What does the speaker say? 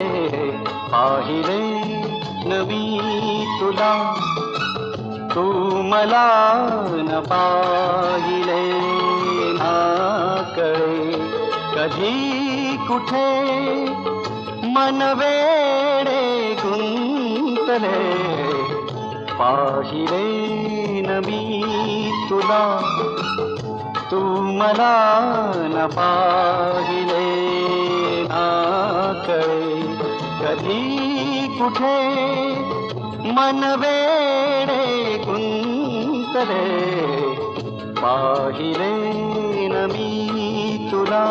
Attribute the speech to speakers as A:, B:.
A: पाहिले न मी तुला, तू मला न पाहिले ना कळे कधी कुठे मन वेडे गुंतले. पाहिले न मी तुला, तू मला न पाहिले ना कळे कधी कुठे मन वेडे गुंतले. पाहिले न मी तुला.